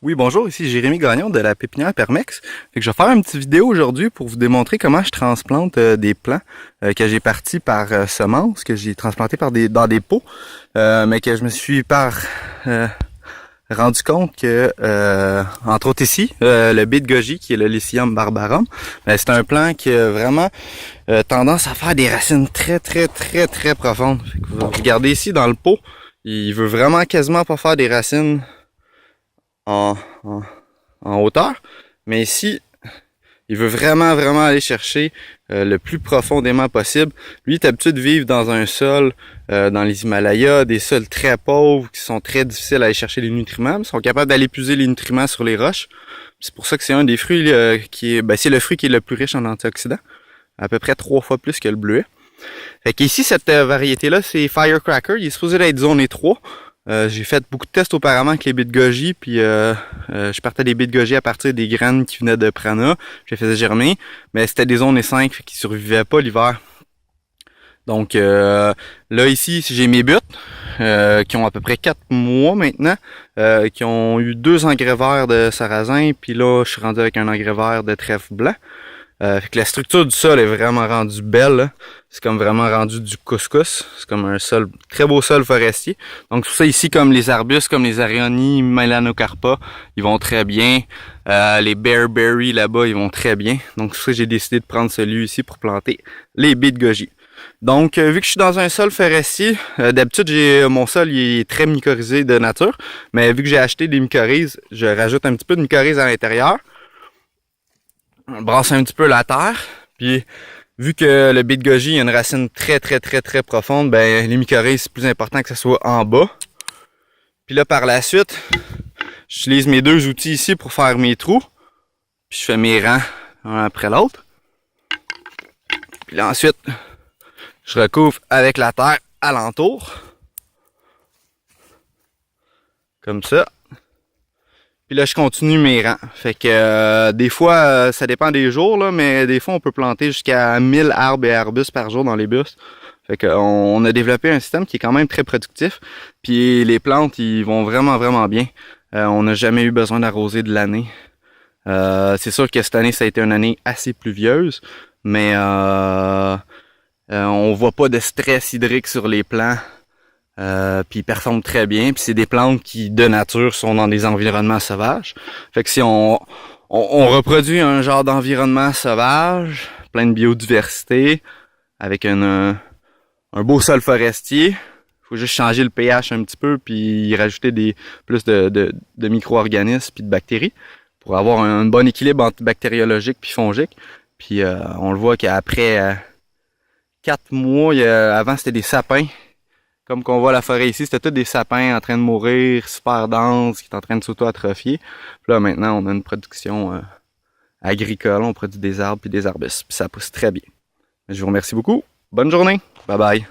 Oui, bonjour, ici Jérémy Gagnon de la pépinière Permex. Je vais faire une petite vidéo aujourd'hui pour vous démontrer comment je transplante des plants que j'ai partis par semences, que j'ai transplantés dans des pots, mais que je me suis rendu compte que, entre autres ici, le baie de goji, qui est le Lycium barbarum, c'est un plant qui a vraiment tendance à faire des racines très profondes. Vous regardez ici dans le pot, il veut vraiment quasiment pas faire des racines en hauteur, mais ici il veut vraiment aller chercher le plus profondément possible. Lui est habitué de vivre dans un sol dans les Himalayas, des sols très pauvres qui sont très difficiles à aller chercher les nutriments, ils sont capables d'aller puiser les nutriments sur les roches. C'est pour ça que c'est un des fruits c'est le fruit qui est le plus riche en antioxydants, à peu près 3 fois plus que le bleuet. Fait qu'ici, cette variété là, c'est Firecracker, il est supposé être zoné 3. J'ai fait beaucoup de tests auparavant avec les baies de goji, puis je partais des baies de goji à partir des graines qui venaient de Prana, je les faisais germer, mais c'était des zones 5 qui survivaient pas l'hiver. Donc là ici, j'ai mes buttes qui ont à peu près 4 mois maintenant, qui ont eu 2 engrais verts de sarrasin, puis là je suis rendu avec un engrais vert de trèfle blanc. Fait que la structure du sol est vraiment rendue belle. C'est comme vraiment rendu du couscous. C'est comme un sol, très beau sol forestier. Donc tout ça ici, comme les arbustes, comme les Arioni, Melanocarpa, ils vont très bien. Les Bearberry là-bas, ils vont très bien. Donc c'est pour ça que j'ai décidé de prendre celui ici pour planter les baies de goji. Donc vu que je suis dans un sol forestier, d'habitude mon sol il est très mycorhizé de nature, mais vu que j'ai acheté des mycorhizes, je rajoute un petit peu de mycorhize à l'intérieur. On brasse un petit peu la terre, puis vu que le baie de goji a une racine très profonde, ben les mycorhizes, c'est plus important que ce soit en bas. Puis là par la suite, j'utilise mes 2 outils ici pour faire mes trous, puis je fais mes rangs un après l'autre. Puis là ensuite, je recouvre avec la terre alentour, comme ça. Puis là, je continue mes rangs. Fait que des fois, ça dépend des jours, là, mais des fois, on peut planter jusqu'à 1000 arbres et arbustes par jour dans les bustes. Fait qu'on a développé un système qui est quand même très productif. Puis les plantes, ils vont vraiment bien. On n'a jamais eu besoin d'arroser de l'année. C'est sûr que cette année, ça a été une année assez pluvieuse, mais on voit pas de stress hydrique sur les plants. Puis ils performent très bien, puis c'est des plantes qui de nature sont dans des environnements sauvages. Fait que si on reproduit un genre d'environnement sauvage, plein de biodiversité, avec un beau sol forestier, faut juste changer le pH un petit peu, puis y rajouter plus de micro-organismes puis de bactéries pour avoir un bon équilibre entre bactériologique puis fongique. Puis on le voit qu'après 4 mois, avant c'était des sapins. Comme qu'on voit la forêt ici, c'était tous des sapins en train de mourir, super denses, qui est en train de s'auto-atrophier. Puis là, maintenant, on a une production agricole, on produit des arbres puis des arbustes. Puis ça pousse très bien. Je vous remercie beaucoup. Bonne journée. Bye bye.